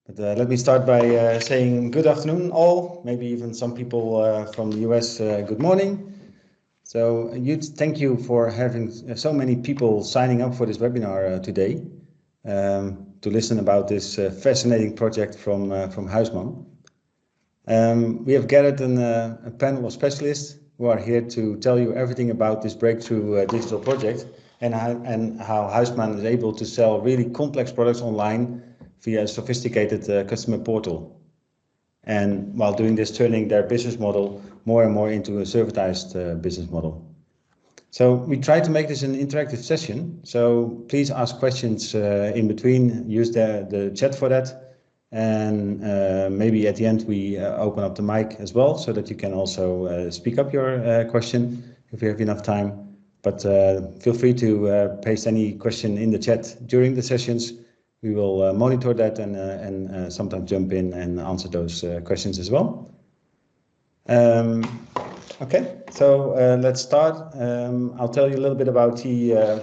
But let me start by saying good afternoon all, maybe even some people from the US, good morning. So thank you for having so many people signing up for this webinar today to listen about this fascinating project from Huisman. We have gathered a panel of specialists who are here to tell you everything about this breakthrough digital project and how Huisman is able to sell really complex products online via a sophisticated customer portal. And while doing this, turning their business model more and more into a servitized business model. So we try to make this an interactive session. So please ask questions in between, use the chat for that. And maybe at the end we open up the mic as well so that you can also speak up your question if you have enough time. But feel free to paste any question in the chat during the sessions. We will monitor that and sometimes jump in and answer those questions as well. Okay, so let's start. I'll tell you a little bit about the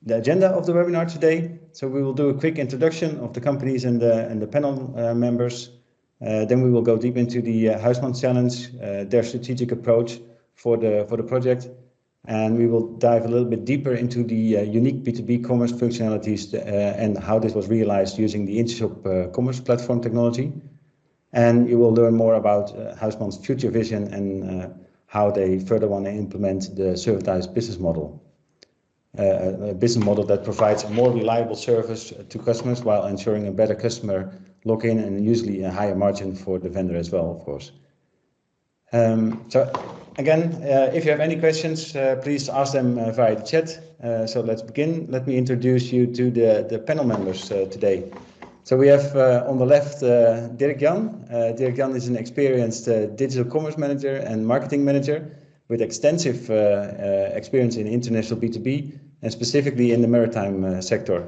agenda of the webinar today. So we will do a quick introduction of the companies and the panel members. Then we will go deep into the Huisman challenge, their strategic approach for the project. And we will dive a little bit deeper into the unique B2B commerce functionalities and how this was realized using the Intershop Commerce Platform technology. And you will learn more about Huisman's future vision and how they further want to implement the servitized business model. A business model that provides a more reliable service to customers while ensuring a better customer lock-in and usually a higher margin for the vendor as well, of course. So again, if you have any questions, please ask them via the chat. So let's begin. Let me introduce you to the panel members today. So we have on the left Dirk-Jan. Dirk-Jan is an experienced digital commerce manager and marketing manager with extensive experience in international B2B and specifically in the maritime sector.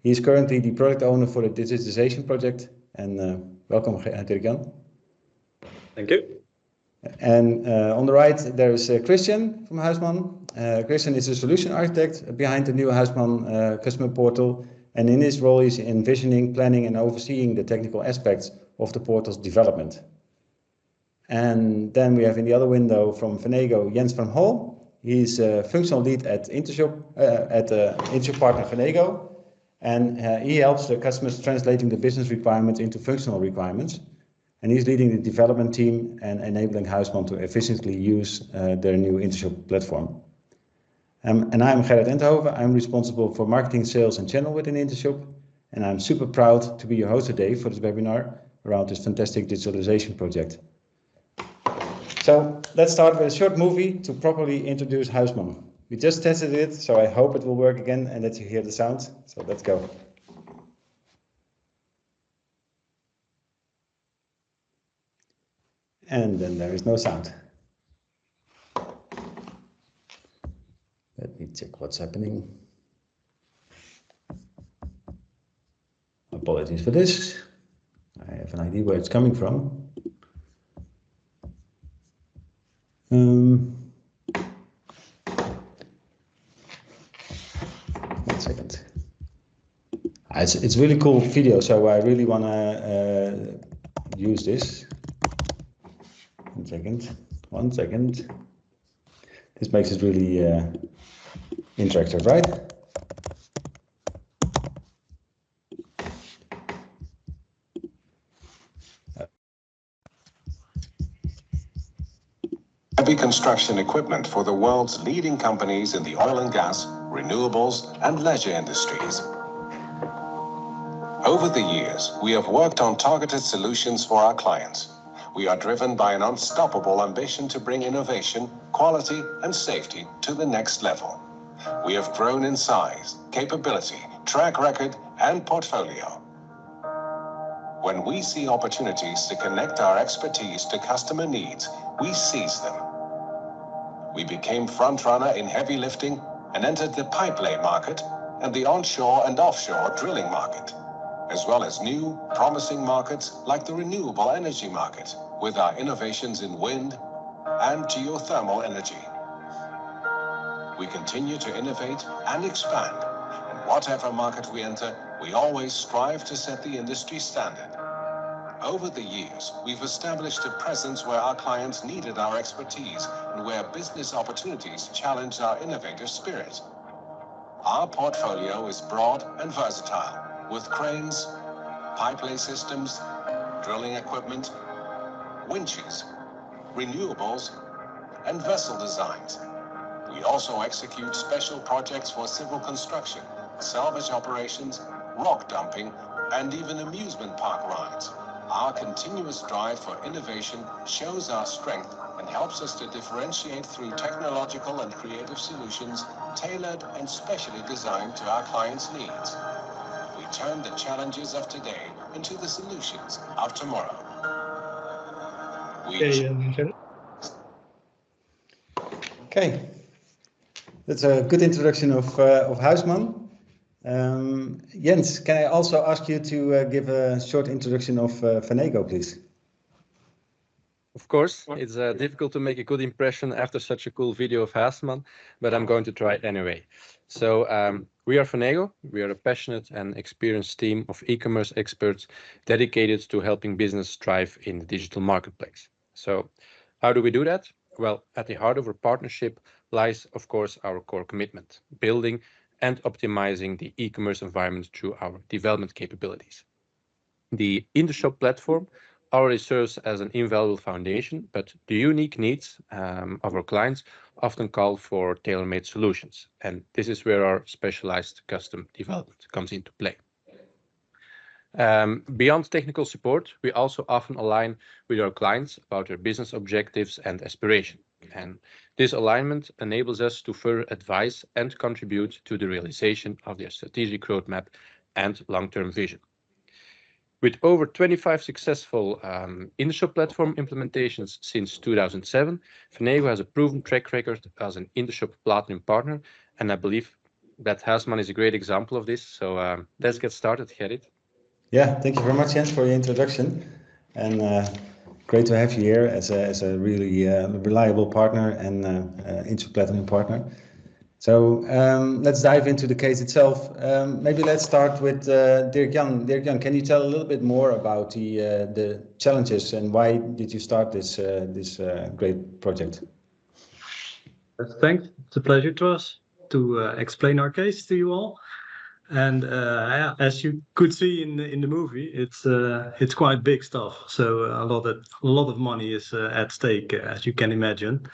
He is currently the product owner for the digitization project. And welcome, Dirk-Jan. Thank you. And on the right, there is Christian from Huisman. Christian is a solution architect behind the new Huisman customer portal. And in his role, he's envisioning, planning, and overseeing the technical aspects of the portal's development. And then we have in the other window from Venego, Jens van Hol. He's a functional lead at Intershop, Intershop partner Venego. And he helps the customers translating the business requirements into functional requirements. And he's leading the development team and enabling Huisman to efficiently use their new Intershop platform. And I'm Gerrit Enthoven. I'm responsible for marketing, sales, and channel within Intershop. And I'm super proud to be your host today for this webinar around this fantastic digitalization project. So let's start with a short movie to properly introduce Huisman. We just tested it, so I hope it will work again and that you hear the sound. So let's go. And then there is no sound. Let me check what's happening. Apologies for this. I have an idea where it's coming from. 1 second. It's really cool video, so I really want to use this. 1 second. 1 second. This makes it really interactive, right? Heavy construction equipment for the world's leading companies in the oil and gas, renewables, and leisure industries. Over the years, we have worked on targeted solutions for our clients. We are driven by an unstoppable ambition to bring innovation, quality, and safety to the next level. We have grown in size, capability, track record, and portfolio. When we see opportunities to connect our expertise to customer needs, we seize them. We became front-runner in heavy lifting and entered the pipeline market and the onshore and offshore drilling market, as well as new, promising markets like the renewable energy market, with our innovations in wind and geothermal energy. We continue to innovate and expand, and Whatever market we enter, we always strive to set the industry standard. Over the years, we've established a presence where our clients needed our expertise and where business opportunities challenged our innovative spirit. Our portfolio is broad and versatile, with cranes, pipelay systems, drilling equipment, winches, renewables, and vessel designs. We also execute special projects for civil construction, salvage operations, rock dumping, and even amusement park rides. Our continuous drive for innovation shows our strength and helps us to differentiate through technological and creative solutions tailored and specially designed to our clients' needs. We turn the challenges of today into the solutions of tomorrow. Okay, that's a good introduction of Huisman. Jens, can I also ask you to give a short introduction of Fenego, please? Of course, it's difficult to make a good impression after such a cool video of Huisman, but I'm going to try it anyway. So we are Fenego. We are a passionate and experienced team of e-commerce experts dedicated to helping business thrive in the digital marketplace. So how do we do that? Well, at the heart of our partnership lies, of course, our core commitment, building and optimizing the e-commerce environment through our development capabilities. The Intershop platform already serves as an invaluable foundation, but the unique needs of our clients often call for tailor-made solutions. And this is where our specialized custom development comes into play. Beyond technical support, we also often align with our clients about their business objectives and aspiration. And this alignment enables us to further advise and contribute to the realization of their strategic roadmap and long-term vision. With over 25 successful Intershop platform implementations since 2007, Fenego has a proven track record as an Intershop Platinum partner, and I believe that Huisman is a great example of this. So let's get started, Gerrit. Yeah, thank you very much, Jens, for your introduction, and great to have you here as a really reliable partner and Intershop Platinum partner. So let's dive into the case itself. Maybe let's start with Dirk-Jan. Dirk-Jan, can you tell a little bit more about the challenges and why did you start this great project? Thanks. It's a pleasure to us to explain our case to you all. And as you could see in the movie, it's quite big stuff. So a lot of money is at stake, as you can imagine.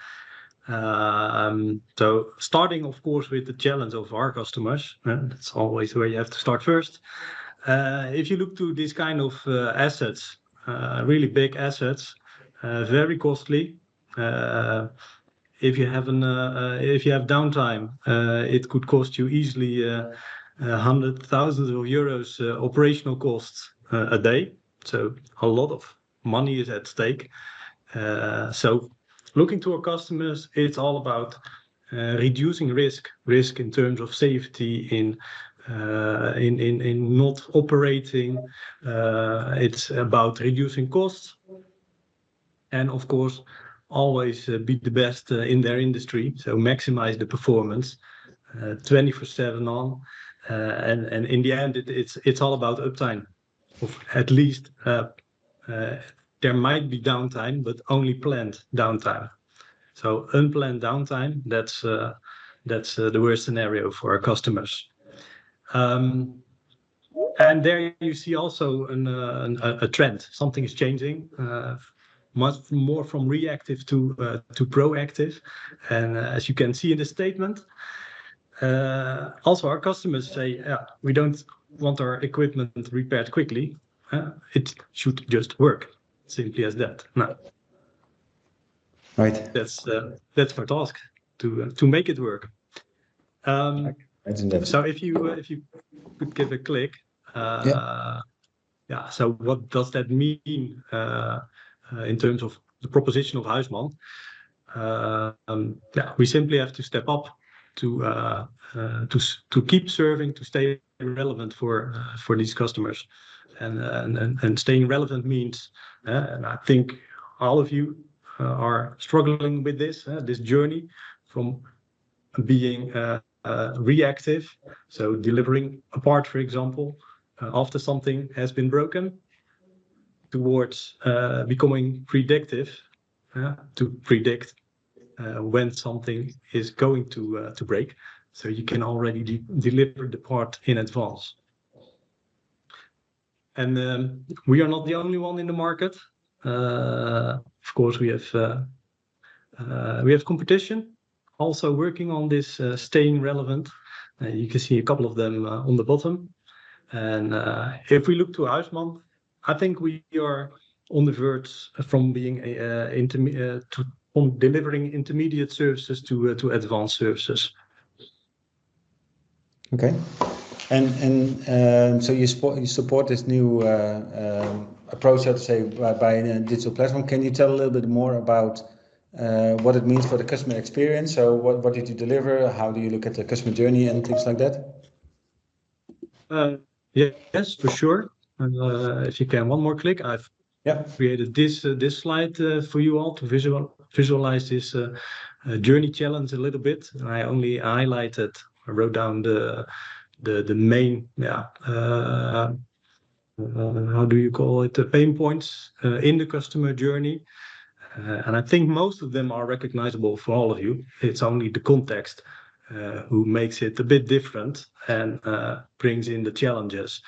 So starting, of course, with the challenge of our customers, that's always where you have to start first. If you look to these kind of assets, really big assets, very costly. If you have downtime, it could cost you easily hundreds of thousands of euros operational costs a day. So a lot of money is at stake. So looking to our customers, it's all about reducing risk in terms of safety, in not operating. It's about reducing costs, and of course, always be the best in their industry. So maximize the performance, 24/7 on, and in the end, it's all about uptime. Of at least there might be downtime, but only planned downtime. So unplanned downtime, that's the worst scenario for our customers. And there you see also a trend. Something is changing, much more from reactive to proactive. And as you can see in the statement, also our customers say, yeah, we don't want our equipment repaired quickly. It should just work. Simply as that. No. Right. That's our task to make it work. So if you could give a click. Yeah. So what does that mean in terms of the proposition of Huisman? Yeah, we simply have to step up to keep serving, to stay relevant for these customers, and staying relevant means, and I think all of you are struggling with this journey from being reactive, so delivering a part, for example, after something has been broken, towards becoming predictive, to predict when something is going to break, so you can already deliver the part in advance. And we are not the only one in the market. Of course, we have competition also working on this, staying relevant. You can see a couple of them on the bottom. And if we look to Huisman, I think we are on the verge from being from delivering intermediate services to advanced services. Okay. And so you support this new approach, so to say, by a digital platform. Can you tell a little bit more about what it means for the customer experience? So what did you deliver? How do you look at the customer journey and things like that? Yes, for sure. If you can, one more click. I've created this slide for you all to visualize this journey challenge a little bit. And I only I wrote down the main, how do you call it, the pain points in the customer journey. And I think most of them are recognizable for all of you. It's only the context who makes it a bit different and brings in the challenges.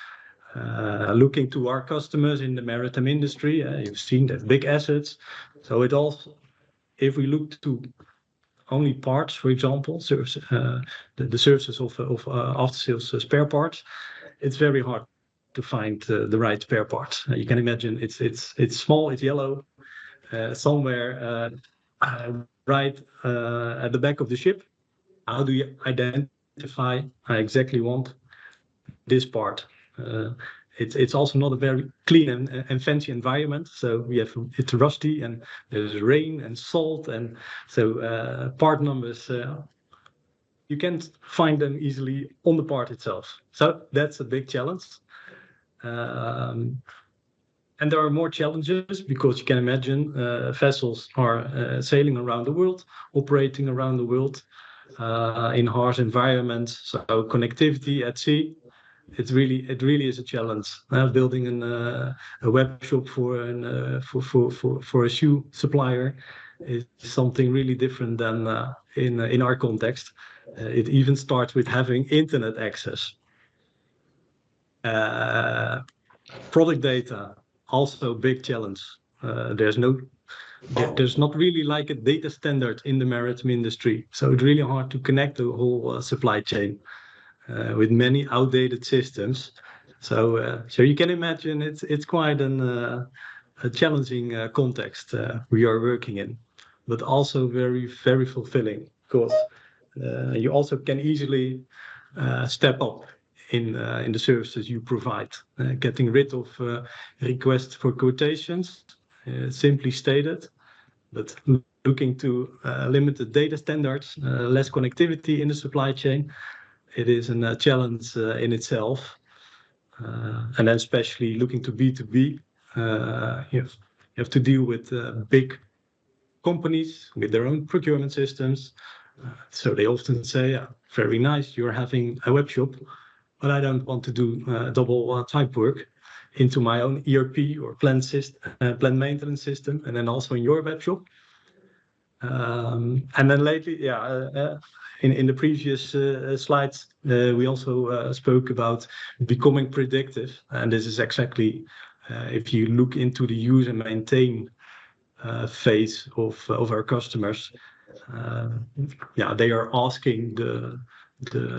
Looking to our customers in the maritime industry, you've seen that big assets. So it also, if we look to only parts, for example, the services of after-sales spare parts, it's very hard to find the right spare parts. You can imagine it's small, it's yellow, somewhere right at the back of the ship. How do you identify I exactly want this part? It's also not a very clean and fancy environment. So it's rusty and there's rain and salt, and so part numbers you can't find them easily on the part itself. So that's a big challenge. And there are more challenges because you can imagine vessels are sailing around the world, operating around the world in harsh environments. So connectivity at sea, it really is a challenge. Building a web shop for a shoe supplier is something really different than in our context. It even starts with having internet access. Product data, also a big challenge. There's not really like a data standard in the maritime industry, so it's really hard to connect the whole supply chain with many outdated systems. So you can imagine it's quite a challenging context we are working in, but also very, very fulfilling because you also can easily step up in the services you provide, getting rid of requests for quotations, simply stated, but looking to limited data standards, less connectivity in the supply chain. It is a challenge in itself, and then especially looking to B2B, you have to deal with big companies with their own procurement systems. So they often say, very nice, you're having a web shop, but I don't want to do double type work into my own ERP or plan maintenance system, and then also in your web shop. And then lately, in the previous slides, we also spoke about becoming predictive, and this is exactly if you look into the use and maintain phase of our customers. They are asking the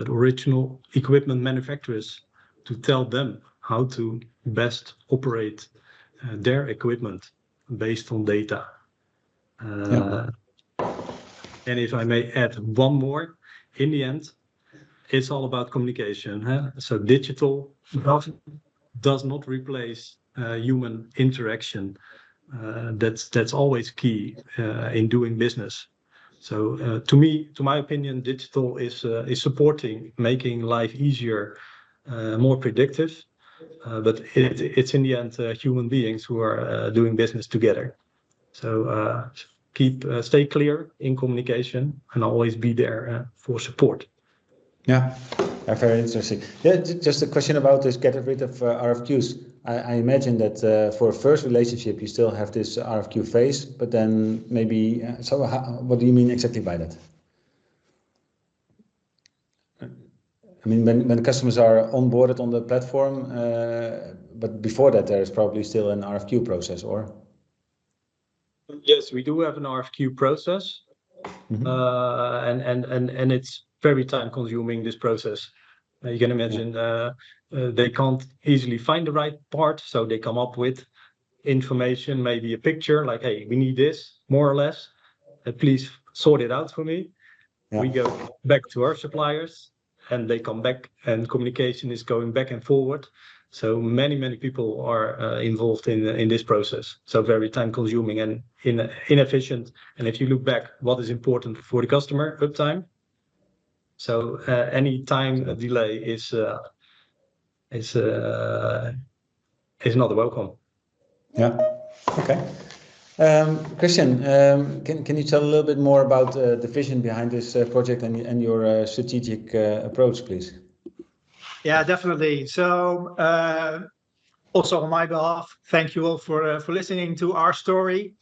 original equipment manufacturers to tell them how to best operate their equipment based on data. And if I may add one more, in the end, it's all about communication. So digital does not replace human interaction. That's always key in doing business. So to my opinion, digital is supporting, making life easier, more predictive. But it's in the end human beings who are doing business together. So stay clear in communication and always be there for support. Yeah, very interesting. Yeah, just a question about this get rid of RFQs. I imagine that for a first relationship, you still have this RFQ phase, but then maybe, what do you mean exactly by that? I mean, when the customers are onboarded on the platform, but before that, there is probably still an RFQ process, or? Yes, we do have an RFQ process, and it's very time consuming, this process. You can imagine they can't easily find the right part, so they come up with information, maybe a picture like, hey, we need this, more or less. Please sort it out for me. Yeah. We go back to our suppliers, and they come back, and communication is going back and forward. So many people are involved in this process. So very time consuming and inefficient. And if you look back, what is important for the customer? Uptime. So any time delay is not welcome. Yeah. Okay. Christian, can you tell a little bit more about the vision behind this project and your strategic approach, please? Yeah, definitely. So also on my behalf, thank you all for listening to our story.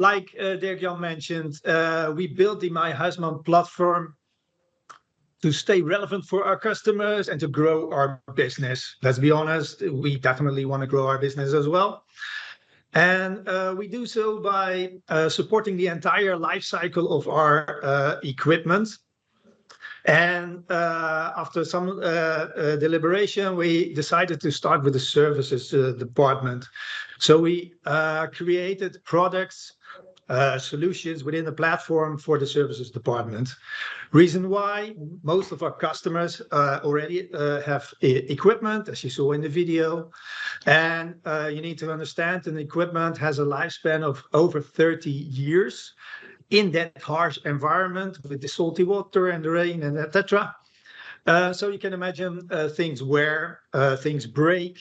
Like Dirk-Jan mentioned, we built the myHuisman platform to stay relevant for our customers and to grow our business. Let's be honest, we definitely want to grow our business as well. And we do so by supporting the entire life cycle of our equipment. And after some deliberation, we decided to start with the services department. So we created products, solutions within the platform for the services department. Reason why: most of our customers already have equipment, as you saw in the video. And you need to understand an equipment has a lifespan of over 30 years. In that harsh environment with the salty water and the rain and etc. So you can imagine things wear, things break.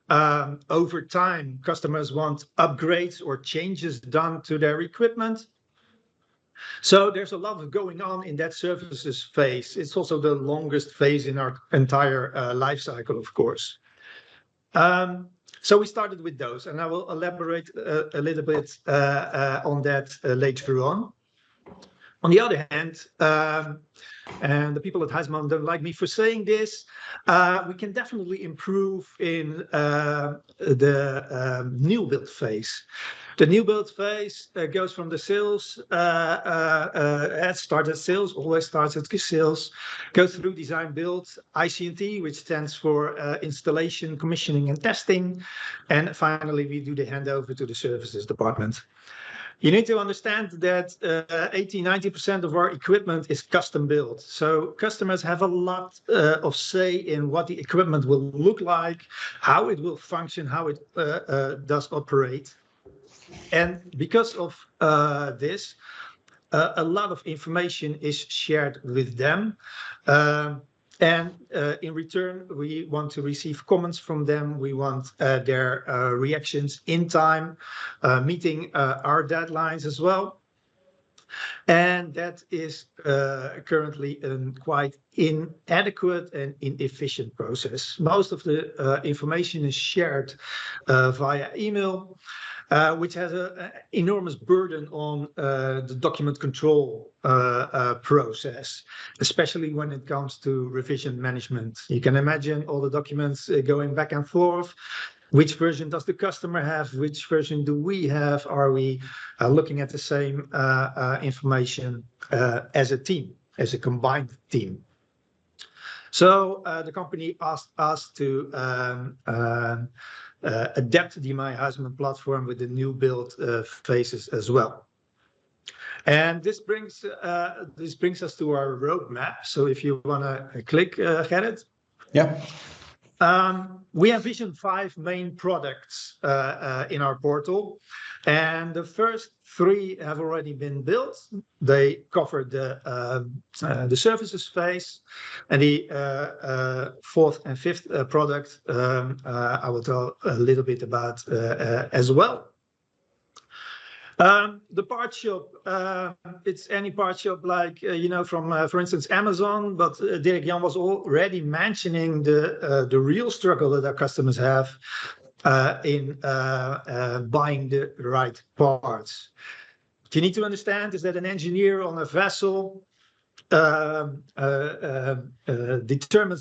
Over time, customers want upgrades or changes done to their equipment. So there's a lot going on in that services phase. It's also the longest phase in our entire life cycle, of course. So we started with those, and I will elaborate a little bit on that later on. On the other hand, and the people at Huisman don't like me for saying this, we can definitely improve in the new build phase. The new build phase goes from the sales, starts at sales, always starts at sales, goes through design build, IC&T, which stands for installation, commissioning, and testing. And finally, we do the handover to the services department. You need to understand that 80–90% of our equipment is custom built. So customers have a lot of say in what the equipment will look like, how it will function, how it does operate. And because of this, a lot of information is shared with them. And in return, we want to receive comments from them. We want their reactions in time, meeting our deadlines as well. And that is currently a quite inadequate and inefficient process. Most of the information is shared via email, which has an enormous burden on the document control process, especially when it comes to revision management. You can imagine all the documents going back and forth. Which version does the customer have? Which version do we have? Are we looking at the same information as a team, as a combined team? So the company asked us to adapt the myHuisman platform with the new build phases as well. And this brings us to our roadmap. So if you want to click, Gerrit. Yeah. We have Vision 5 main products in our portal, and the first 3 have already been built. They cover the services phase, and the 4th and 5th product I will tell a little bit about as well. The part shop, it's any part shop like, from, for instance, Amazon, but Dirk-Jan was already mentioning the real struggle that our customers have in buying the right parts. What you need to understand is that an engineer on a vessel determines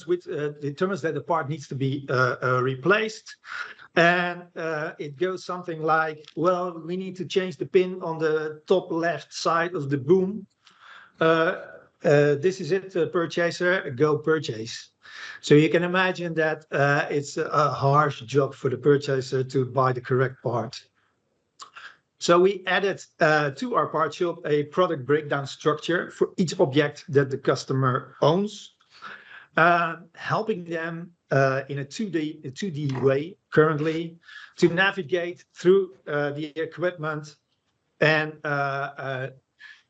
that the part needs to be replaced. And it goes something like, well, we need to change the pin on the top left side of the boom. This is it, purchaser, go purchase. So you can imagine that it's a harsh job for the purchaser to buy the correct part. So we added to our part shop a product breakdown structure for each object that the customer owns, helping them in a 2D way currently to navigate through the equipment and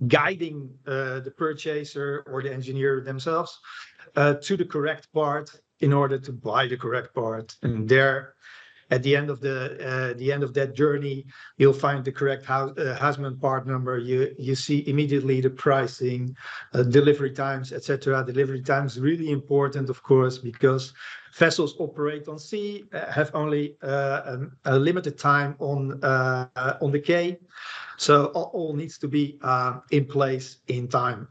guiding the purchaser or the engineer themselves to the correct part in order to buy the correct part. And there, at the end of that journey, you'll find the correct Huisman part number. You see immediately the pricing, delivery times, etc. Delivery times really important, of course, because vessels operate on sea, have only a limited time on the quay, so all needs to be in place in time.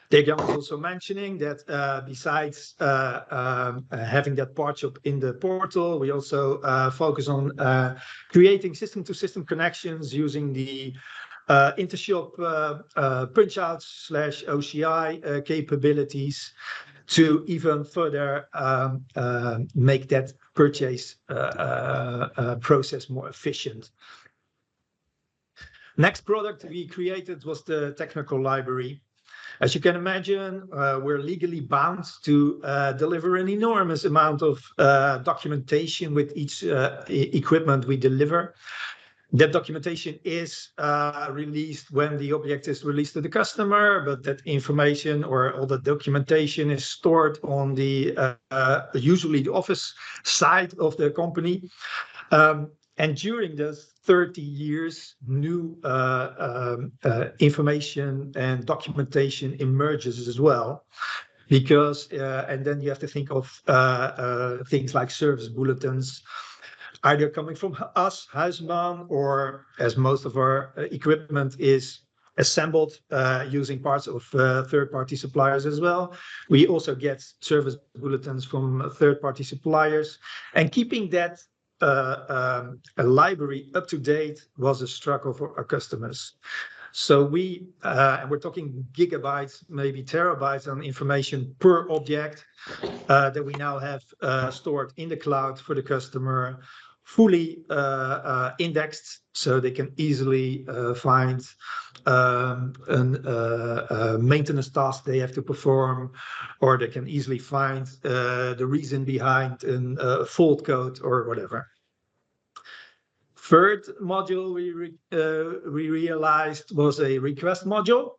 Dirk-Jan was also mentioning that besides having that part shop in the portal, we also focus on creating system-to-system connections using the Intershop printouts/OCI capabilities to even further make that purchase process more efficient. Next product we created was the technical library. As you can imagine, we're legally bound to deliver an enormous amount of documentation with each equipment we deliver. That documentation is released when the object is released to the customer, but that information or all the documentation is stored on the usually the office side of the company. And during those 30 years, new information and documentation emerges as well, because and then you have to think of things like service bulletins, either coming from us, Huisman, or as most of our equipment is assembled using parts of third-party suppliers as well. We also get service bulletins from third-party suppliers, and keeping that a library up to date was a struggle for our customers. So we and we're talking gigabytes, maybe terabytes on information per object that we now have stored in the cloud for the customer, fully indexed, so they can easily find a maintenance task they have to perform, or they can easily find the reason behind a fault code or whatever. Third module we realized was a request module.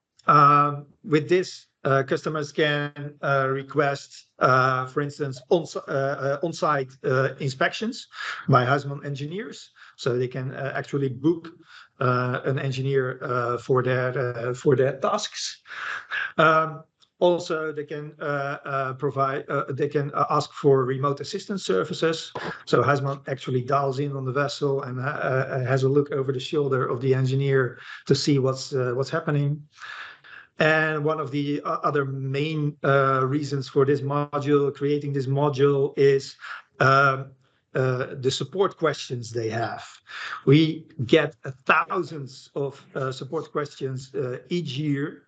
With this, customers can request, for instance, on-site inspections by Huisman engineers, so they can actually book an engineer for their tasks. Also, they can ask for remote assistance services. So Huisman actually dials in on the vessel and has a look over the shoulder of the engineer to see what's happening. And one of the other main reasons for this module, creating this module, is the support questions they have. We get thousands of support questions each year.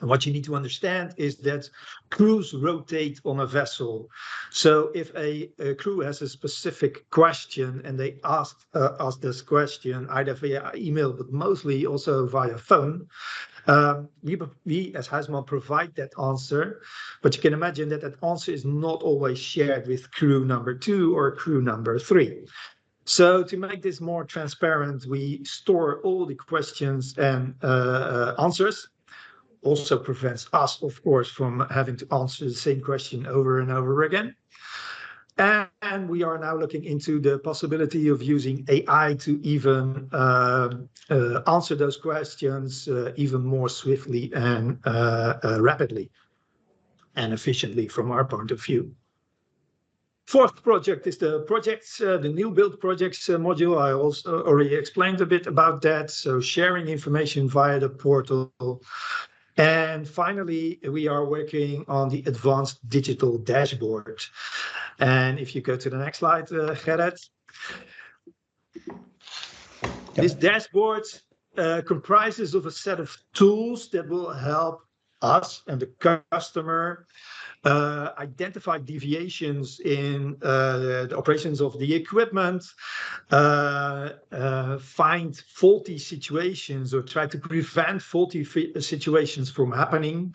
And what you need to understand is that crews rotate on a vessel. So if a crew has a specific question and they ask this question either via email, but mostly also via phone, we as Huisman provide that answer, but you can imagine that that answer is not always shared with crew number 2 or crew number 3. So to make this more transparent, we store all the questions and answers. Also prevents us, of course, from having to answer the same question over and over again. And we are now looking into the possibility of using AI to even answer those questions even more swiftly and rapidly and efficiently from our point of view. Fourth project is the projects, the new build projects module. I also already explained a bit about that. So sharing information via the portal. And finally, we are working on the advanced digital dashboard. And if you go to the next slide, Gerrit. This dashboard comprises of a set of tools that will help us and the customer identify deviations in the operations of the equipment, find faulty situations or try to prevent faulty situations from happening,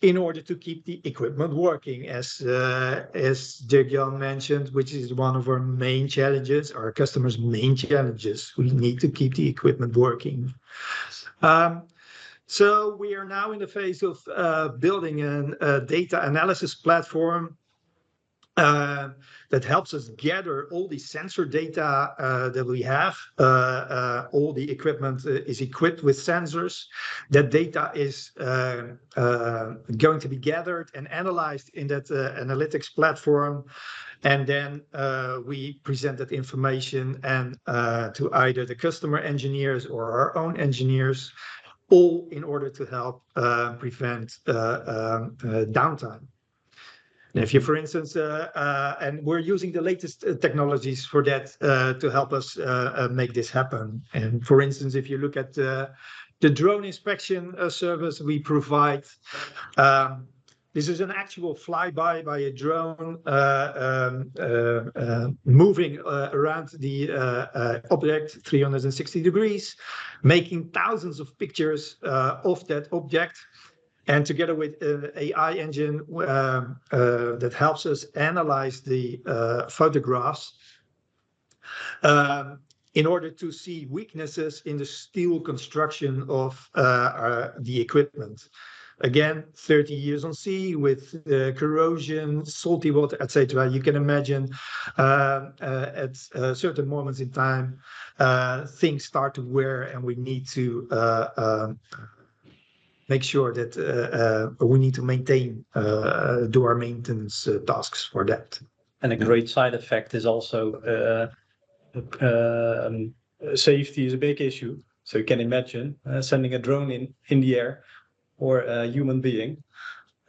in order to keep the equipment working, as Dirk-Jan mentioned, which is one of our main challenges, our customers' main challenges. We need to keep the equipment working. So we are now in the phase of building a data analysis platform that helps us gather all the sensor data that we have. All the equipment is equipped with sensors. That data is going to be gathered and analyzed in that analytics platform. And then we present that information and to either the customer engineers or our own engineers, all in order to help prevent downtime. And if you, for instance, and we're using the latest technologies for that to help us make this happen. And for instance, if you look at the drone inspection service we provide, this is an actual flyby by a drone moving around the object 360 degrees, making thousands of pictures of that object. And together with an AI engine that helps us analyze the photographs in order to see weaknesses in the steel construction of the equipment. Again, 30 years on sea with corrosion, salty water, etc. You can imagine at certain moments in time, things start to wear, and we need to make sure that we need to maintain, do our maintenance tasks for that. And a great side effect is also safety is a big issue. So you can imagine sending a drone in the air or a human being.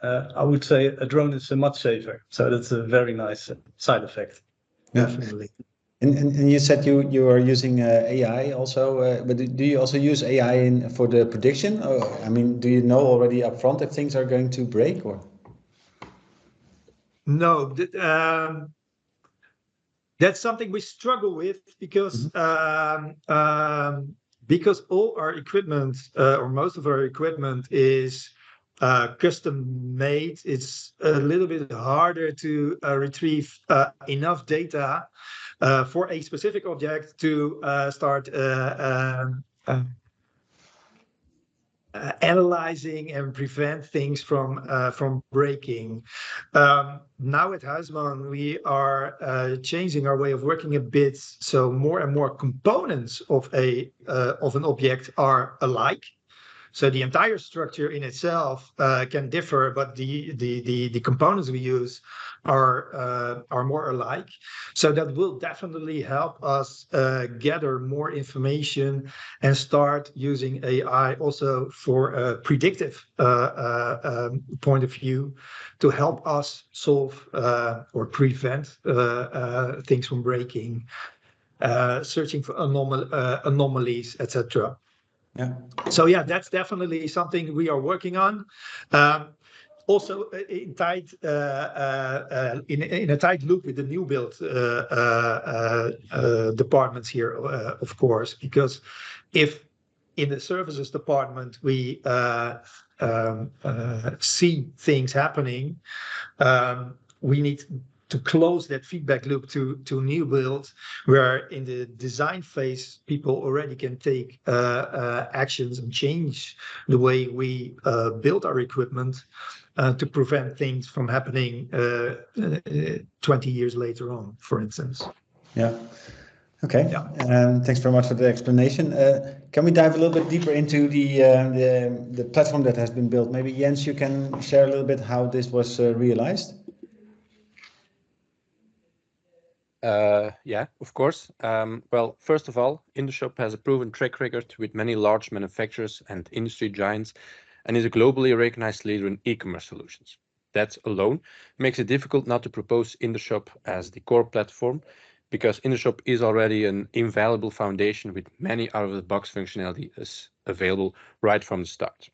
I would say a drone is much safer. So that's a very nice side effect. Yeah. Definitely. And you said you are using AI also, but do you also use AI for the prediction? Or, I mean, do you know already upfront if things are going to break, or? No, that's something we struggle with because because all our equipment or most of our equipment is custom made. It's a little bit harder to retrieve enough data for a specific object to start analyzing and prevent things from breaking. Now at Huisman, we are changing our way of working a bit, so more and more components of an object are alike. So the entire structure in itself can differ, but the components we use are more alike. So that will definitely help us gather more information and start using AI also for a predictive point of view to help us solve or prevent things from breaking, searching for anomalies, etc. Yeah. So yeah, that's definitely something we are working on. Also in a tight loop with the new build departments here, of course, because if in the services department we see things happening, we need to close that feedback loop to new build, where in the design phase, people already can take actions and change the way we build our equipment to prevent things from happening 20 years later on, for instance. Yeah. Okay. Yeah. Thanks very much for the explanation. Can we dive a little bit deeper into the platform that has been built? Maybe Jens, you can share a little bit how this was realized. Yeah, of course. Well, first of all, Intershop has a proven track record with many large manufacturers and industry giants, and is a globally recognized leader in e-commerce solutions. That alone makes it difficult not to propose Intershop as the core platform, because Intershop is already an invaluable foundation with many out-of-the-box functionalities available right from the start.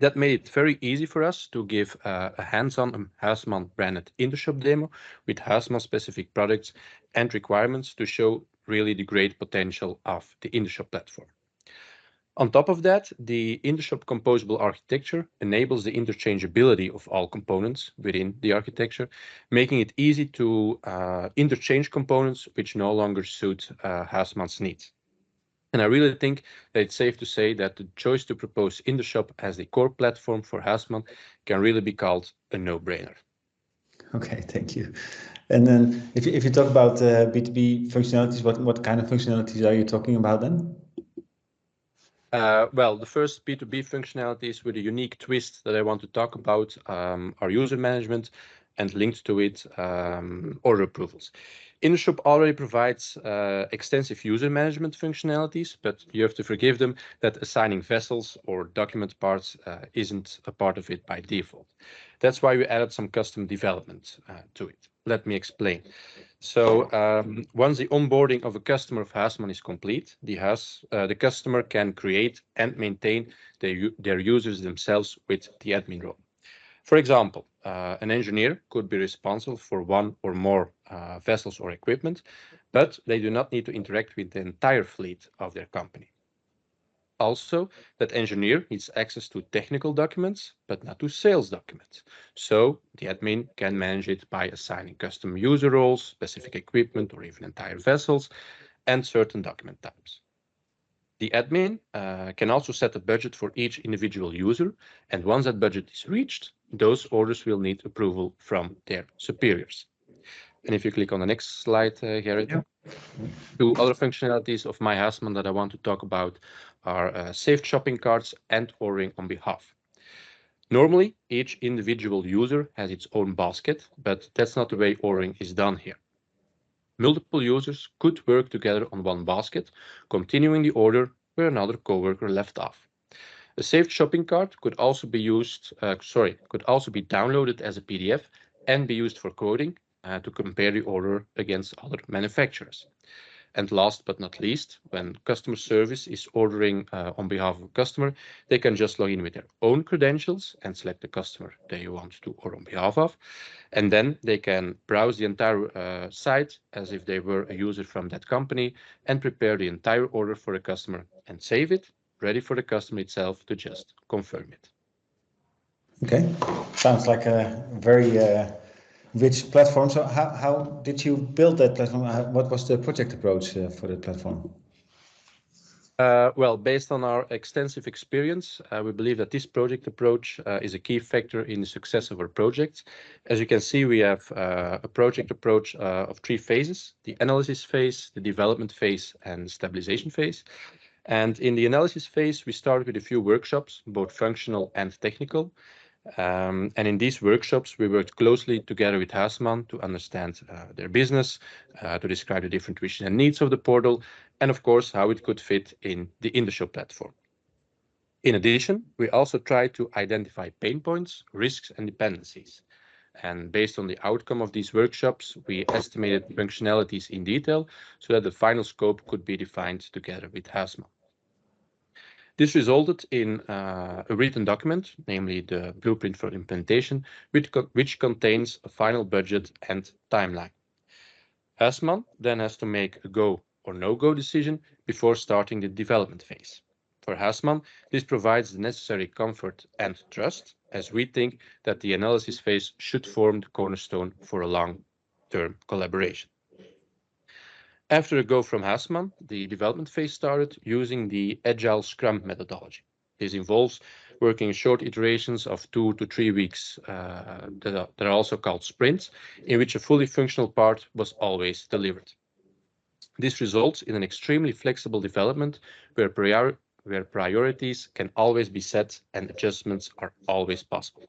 That made it very easy for us to give a hands-on Huisman branded Intershop demo with Huisman specific products and requirements to show really the great potential of the Intershop platform. On top of that, the Intershop composable architecture enables the interchangeability of all components within the architecture, making it easy to interchange components which no longer suit Huisman's needs. And I really think that it's safe to say that the choice to propose Intershop as the core platform for Huisman can really be called a no-brainer. Okay, thank you. And then if you talk about B2B functionalities, what kind of functionalities are you talking about then? Well, the first B2B functionalities with a unique twist that I want to talk about are user management, and linked to it, order approvals. Intershop already provides extensive user management functionalities, but you have to forgive them that assigning vessels or document parts isn't a part of it by default. That's why we added some custom development to it. Let me explain. So once the onboarding of a customer of Huisman is complete, the customer can create and maintain their users themselves with the admin role. For example, an engineer could be responsible for one or more vessels or equipment, but they do not need to interact with the entire fleet of their company. Also, that engineer needs access to technical documents, but not to sales documents. So the admin can manage it by assigning custom user roles, specific equipment, or even entire vessels, and certain document types. The admin can also set a budget for each individual user, and once that budget is reached, those orders will need approval from their superiors. And if you click on the next slide, Gerrit, two other functionalities of myHuisman that I want to talk about are saved shopping carts and ordering on behalf. Normally, each individual user has its own basket, but that's not the way ordering is done here. Multiple users could work together on one basket, continuing the order where another coworker left off. A saved shopping cart could also be downloaded as a PDF and be used for quoting to compare the order against other manufacturers. And last but not least, when customer service is ordering on behalf of a customer, they can just log in with their own credentials and select the customer they want to order on behalf of. And then they can browse the entire site as if they were a user from that company and prepare the entire order for the customer and save it, ready for the customer itself to just confirm it. Okay, sounds like a very rich platform. So how did you build that platform? What was the project approach for the platform? Well, based on our extensive experience, we believe that this project approach is a key factor in the success of our projects. As you can see, we have a project approach of 3 phases: the analysis phase, the development phase, and stabilization phase. And in the analysis phase, we started with a few workshops, both functional and technical. And in these workshops, we worked closely together with Huisman to understand their business, to describe the different wishes and needs of the portal, and of course, how it could fit in the Intershop platform. In addition, we also tried to identify pain points, risks, and dependencies. And based on the outcome of these workshops, we estimated functionalities in detail so that the final scope could be defined together with Huisman. This resulted in a written document, namely the blueprint for implementation, which contains a final budget and timeline. Huisman then has to make a go or no-go decision before starting the development phase. For Huisman, this provides the necessary comfort and trust, as we think that the analysis phase should form the cornerstone for a long long-term collaboration. After a go from Huisman, the development phase started using the Agile Scrum methodology. This involves working in short iterations of 2 to 3 weeks that are also called sprints, in which a fully functional part was always delivered. This results in an extremely flexible development where priorities can always be set and adjustments are always possible.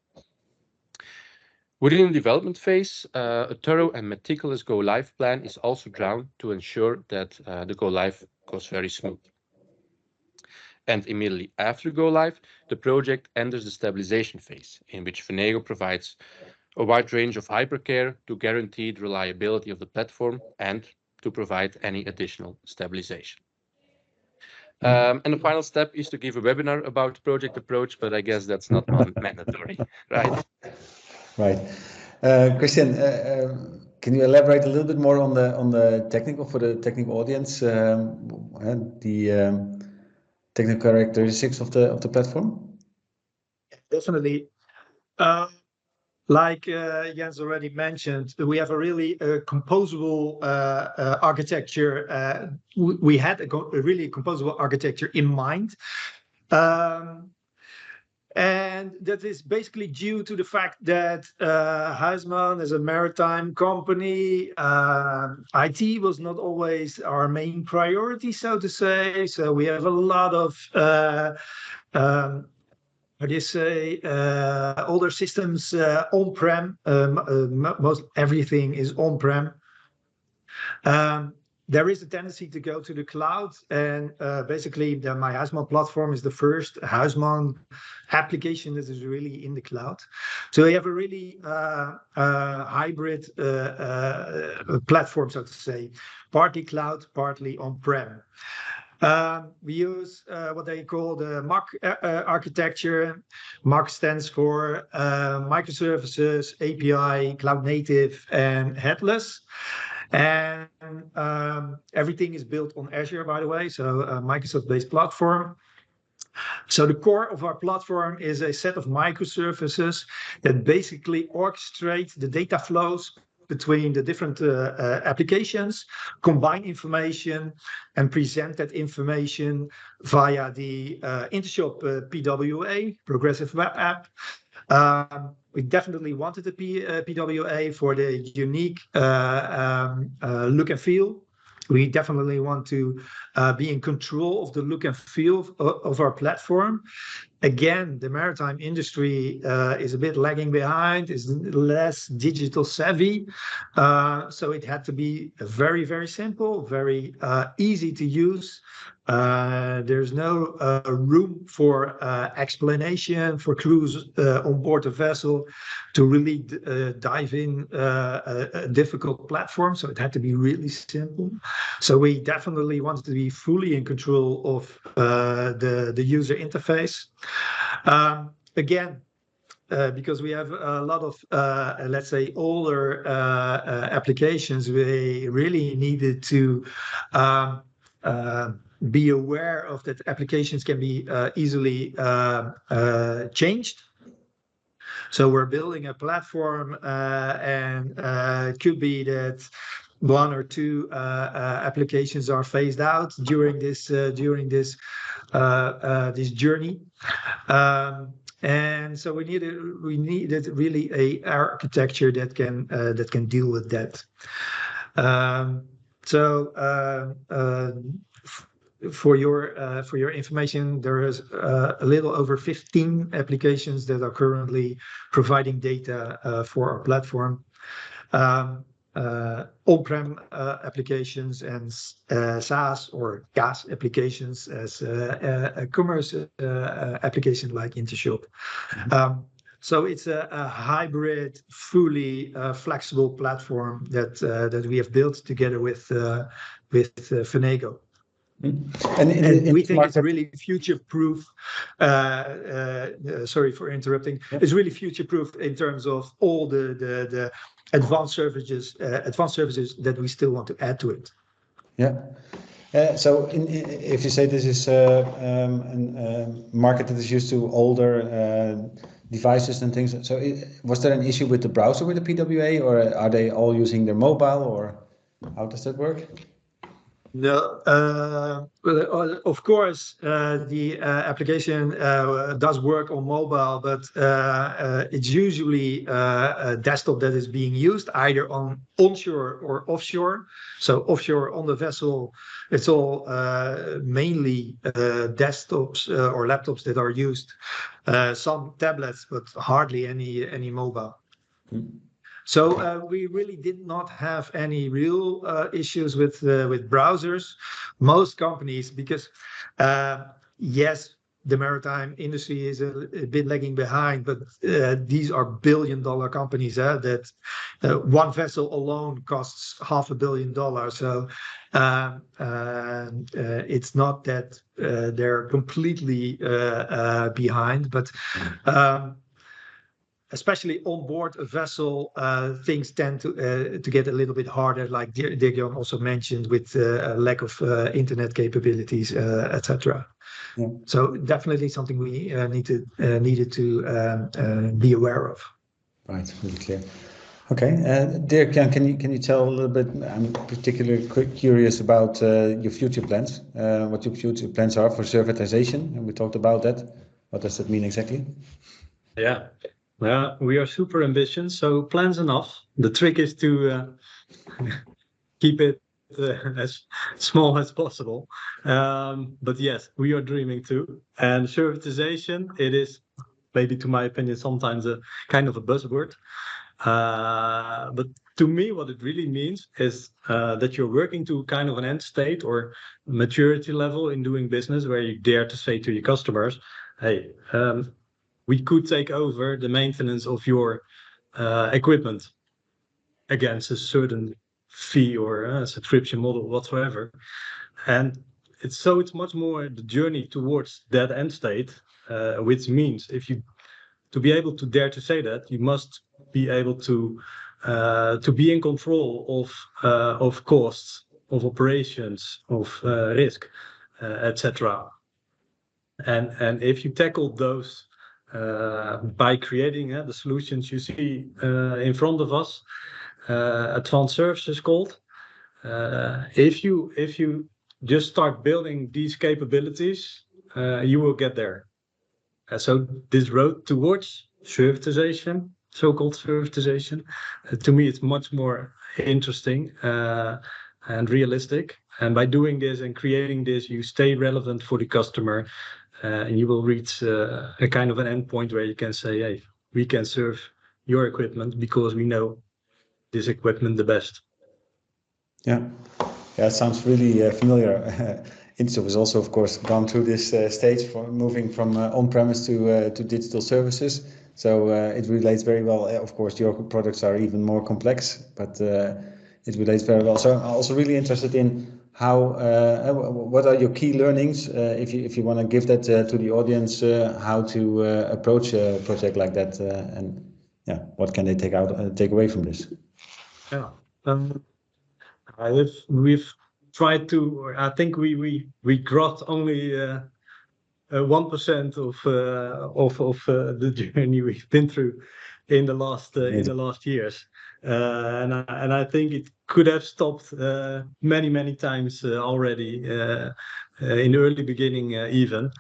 Within the development phase, a thorough and meticulous go-live plan is also drawn to ensure that the go-live goes very smooth. And immediately after go-live, the project enters the stabilization phase, in which Fenego provides a wide range of hypercare to guarantee the reliability of the platform and to provide any additional stabilization. And the final step is to give a webinar about project approach, but I guess that's not mandatory, right? Right. Christian, can you elaborate a little bit more on the technical, for the technical audience, and the technical characteristics of the platform? Definitely. Like Jens already mentioned, we have a really composable architecture. We had a really composable architecture in mind. And that is basically due to the fact that Huisman is a maritime company. IT was not always our main priority, so to say. So we have a lot of older systems on-prem. Most everything is on-prem. There is a tendency to go to the cloud, and basically the myHuisman platform is the first Huisman application that is really in the cloud. So we have a really hybrid platform, so to say, partly cloud, partly on-prem. We use what they call the MAC architecture. MAC stands for microservices, API, cloud native, and headless. And everything is built on Azure, by the way, so a Microsoft-based platform. So the core of our platform is a set of microservices that basically orchestrate the data flows between the different applications, combine information, and present that information via the Intershop PWA, Progressive Web App. We definitely wanted the PWA for the unique look and feel. We definitely want to be in control of the look and feel of our platform. Again, the maritime industry is a bit lagging behind, is less digital savvy. So it had to be very, very simple, very easy to use. There's no room for explanation for crews on board a vessel to really dive in a difficult platform. So it had to be really simple. So we definitely wanted to be fully in control of the user interface. Again, because we have a lot of, let's say, older applications, we really needed to be aware of that applications can be easily changed. So we're building a platform, and it could be that 1 or 2 applications are phased out during this journey. And so we needed really a architecture that can deal with that. For your information, there is a little over 15 applications that are currently providing data for our platform. On-prem applications and SaaS or GaaS applications as a commerce application like Intershop. So it's a hybrid, fully flexible platform that we have built together with Fenego. And we think it's really future-proof. Sorry for interrupting. It's really future-proof in terms of all the advanced services that we still want to add to it. Yeah. So if you say this is a market that is used to older devices and things. So was there an issue with the browser with the PWA, or are they all using their mobile, or how does that work? No, well, of course, the application does work on mobile, but it's usually a desktop that is being used either on onshore or offshore. So offshore on the vessel, it's all mainly desktops or laptops that are used. Some tablets, but hardly any mobile. So we really did not have any real issues with browsers. Most companies, because yes, the maritime industry is a bit lagging behind, but these are billion-dollar companies that one vessel alone costs $500 million. So it's not that they're completely behind, but especially on board a vessel, things tend to get a little bit harder, like Dirk-Jan also mentioned, with lack of internet capabilities, etc. Yeah. So definitely something we needed to be aware of. Right, really clear. Okay, Dirk-Jan, can you tell a little bit? I'm particularly curious about your future plans. What your future plans are for servitization, and we talked about that. What does that mean exactly? Yeah. Yeah, we are super ambitious, so plans enough. The trick is to keep it as small as possible. But yes, we are dreaming too. And servitization, it is maybe, to my opinion, sometimes a kind of a buzzword. But to me, what it really means is that you're working to kind of an end state or maturity level in doing business, where you dare to say to your customers, hey, we could take over the maintenance of your equipment against a certain fee or a subscription model whatsoever. And it's much more the journey towards that end state, which means to be able to dare to say that, you must be able to be in control of costs, of operations, of risk, etc. And if you tackle those by creating the solutions you see in front of us, advanced services called. If you just start building these capabilities, you will get there. So this road towards servitization, so-called servitization, to me it's much more interesting and realistic. And by doing this and creating this, you stay relevant for the customer. And you will reach a kind of an endpoint where you can say, hey, we can serve your equipment because we know this equipment the best. Yeah, it sounds really familiar. Intershop has also, of course, gone through this stage for moving from on-premise to digital services. So it relates very well. Of course, your products are even more complex, but it relates very well. So I'm also really interested in what are your key learnings, if you want to give that to the audience, how to approach a project like that, and yeah, what can they take away from this? Yeah, we've tried to, or I think we got only 1% of the journey we've been through in the last years, and I think it could have stopped many times already in the early beginning even.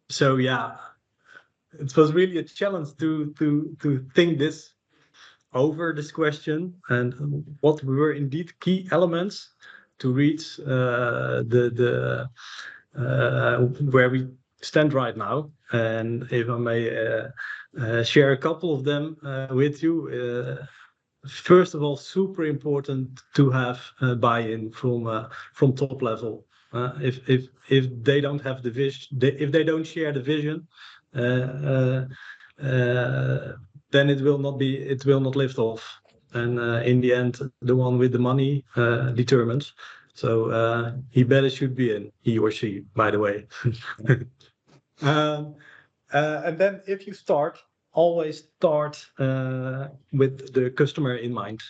So yeah, it was really a challenge to think over this question and what were indeed key elements to reach the where we stand right now. And if I may share a couple of them with you. First of all, super important to have buy-in from top level. If they don't have the vision, if they don't share the vision, then it will not lift off. And in the end, the one with the money determines. So he better should be in, he or she, by the way. And then if you always start with the customer in mind,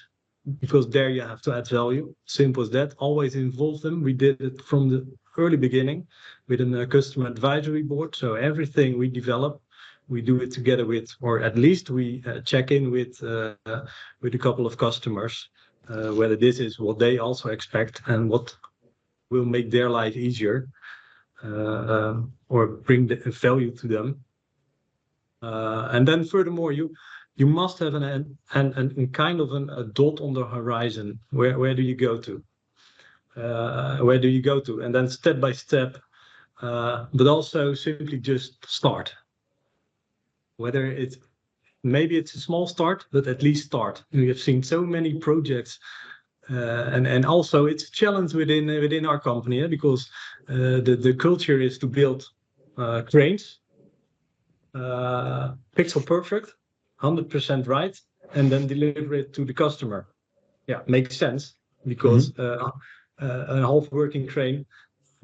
because there you have to add value. Simple as that. Always involve them. We did it from the early beginning with a customer advisory board. So everything we develop, we do it together with, or at least we check in with a couple of customers, whether this is what they also expect and what will make their life easier, or bring the value to them. And then furthermore, you must have an kind of a dot on the horizon. Where do you go to? Where do you go to? And then step by step, but also simply just start. Whether maybe it's a small start, but at least start. We have seen so many projects, and also it's a challenge within our company, because the culture is to build cranes, pixel perfect, 100% right, and then deliver it to the customer. Yeah, makes sense, because a half working crane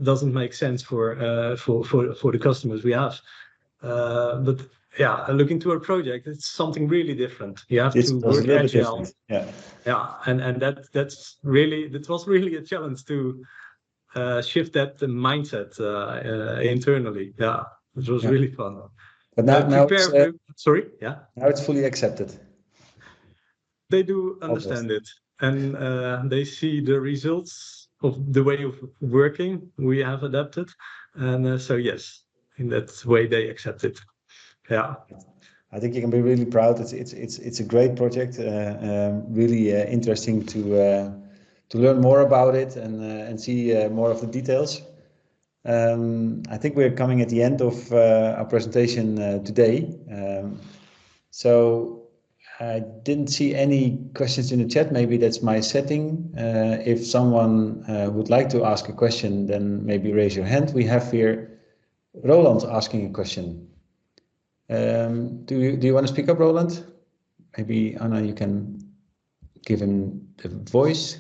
doesn't make sense for the customers we have. But yeah, looking to a project, it's something really different. You have to work agile. Yeah, and that was really a challenge to shift that mindset internally. Yeah, it was really fun. But now sorry, yeah. Now it's fully accepted. They do understand it, and they see the results of the way of working we have adapted, and so yes, in that way they accept it. Yeah, I think you can be really proud. It's a great project. Really interesting to learn more about it and see more of the details. I think we're coming at the end of our presentation today. So I didn't see any questions in the chat. Maybe that's my setting. If someone would like to ask a question, then maybe raise your hand. We have here Roland asking a question. Do you want to speak up, Roland? Maybe Anna, you can give him the voice.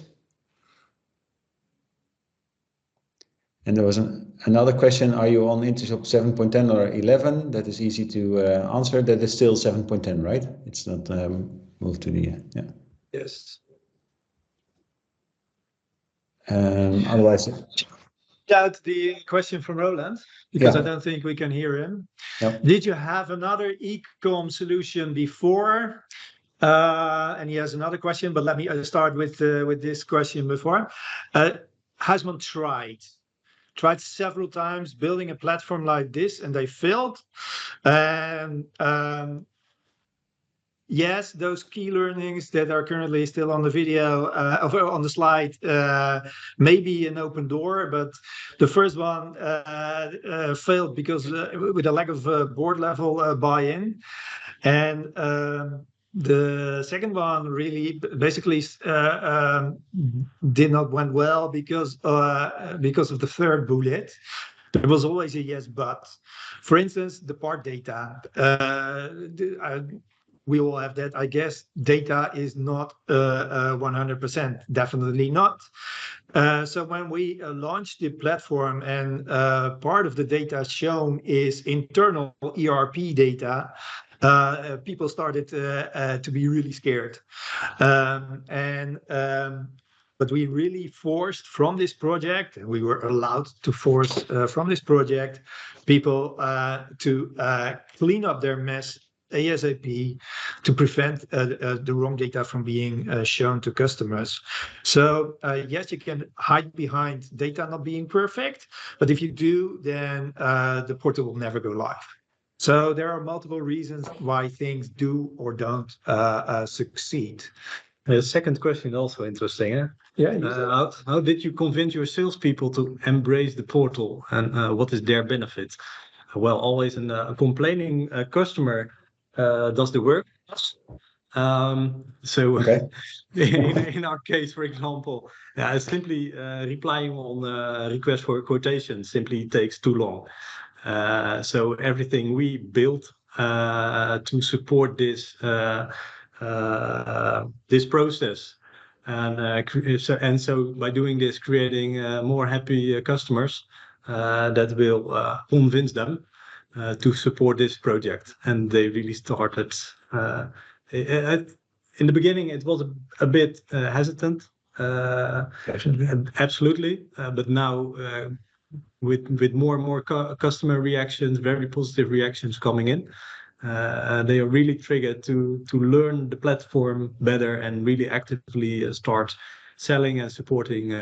And there was another question. Are you on Intershop 7.10 or 11? That is easy to answer. That is still 7.10, right? It's not moved to the yeah. Yes. Otherwise. Out the question from Roland, because I don't think we can hear him. Yep. Did you have another e-com solution before? And he has another question, but let me start with this question before. Huisman tried several times building a platform like this, and they failed. And yes, those key learnings that are currently still on the video, on the slide, may be an open door, but the first one failed because with a lack of board level buy-in. And the second one really basically did not went well because of the third bullet. There was always a yes, but. For instance, the part data. We all have that. I guess data is not 100%, definitely not. So when we launched the platform and part of the data shown is internal ERP data, people started to be really scared. But we really forced from this project, and we were allowed to force from this project, people to clean up their mess ASAP to prevent the wrong data from being shown to customers. So yes, you can hide behind data not being perfect, but if you do, then the portal will never go live. So there are multiple reasons why things do or don't succeed. The second question also interesting. Eh? Yeah. How did you convince your salespeople to embrace the portal, and what is their benefit? Well, always a complaining customer does the work. So okay. in our case, for example, simply replying on request for a quotation simply takes too long. So everything we built to support this this process, and so by doing this, creating more happy customers that will convince them to support this project, and they really started. In the beginning, it was a bit hesitant, absolutely, but now with more and more customer reactions, very positive reactions coming in, They are really triggered to learn the platform better and really actively start selling and supporting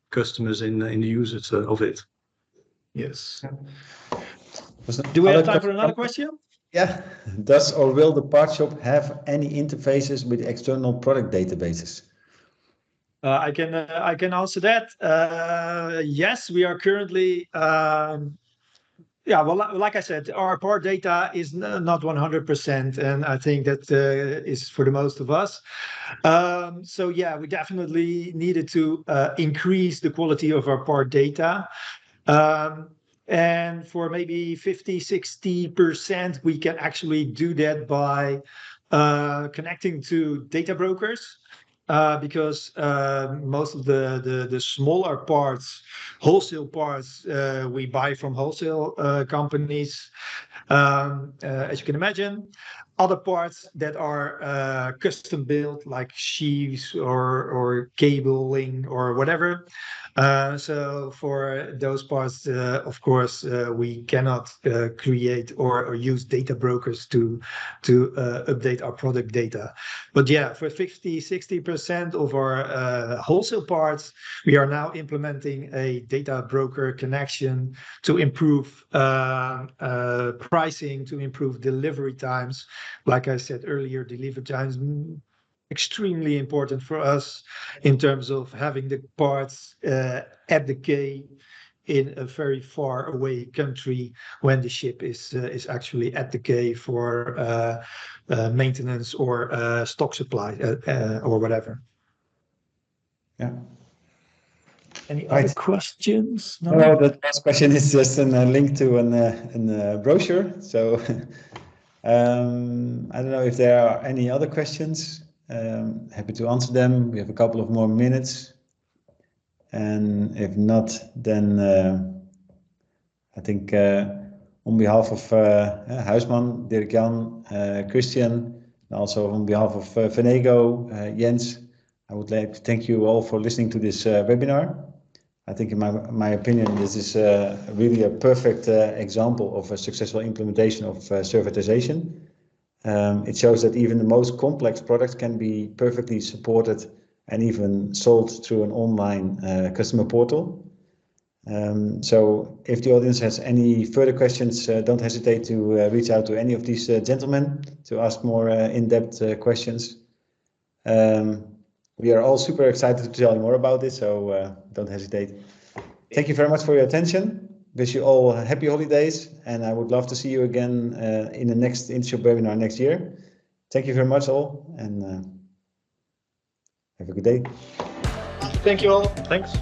customers in the usage of it. Yes. Was Do we have other time for another question? Yeah. Does or will the part shop have any interfaces with external product databases? I can answer that. Yes, we are currently. Yeah, well, like I said, our part data is not 100%, and I think that is for the most of us. So yeah, we definitely needed to increase the quality of our part data. And for maybe 50-60%, we can actually do that by connecting to data brokers. Because most of the smaller parts, wholesale parts, we buy from wholesale companies, as you can imagine. Other parts that are custom built, like sheaves or cabling or whatever. So for those parts, of course, we cannot create or use data brokers to update our product data. But yeah, for 50-60% of our wholesale parts, we are now implementing a data broker connection to improve pricing, to improve delivery times. Like I said earlier, delivery times extremely important for us in terms of having the parts at the quay in a very far away country when the ship is actually at the quay for maintenance or stock supply or whatever. Yeah. Any other questions? No, the last question is just a link to a brochure. So I don't know if there are any other questions. Happy to answer them. We have a couple of more minutes. And if not, then I think on behalf of Huisman, Dirk-Jan, Christian, and also on behalf of Venego, Jens, I would like to thank you all for listening to this webinar. I think in my opinion, this is really a perfect example of a successful implementation of servitization. It shows that even the most complex products can be perfectly supported and even sold through an online customer portal. So if the audience has any further questions, don't hesitate to reach out to any of these gentlemen to ask more in-depth questions. We are all super excited to tell you more about this, so don't hesitate. Thank you very much for your attention. Wish you all happy holidays, and I would love to see you again in the next Intershop webinar next year. Thank you very much all, and have a good day. Thank you all. Thanks.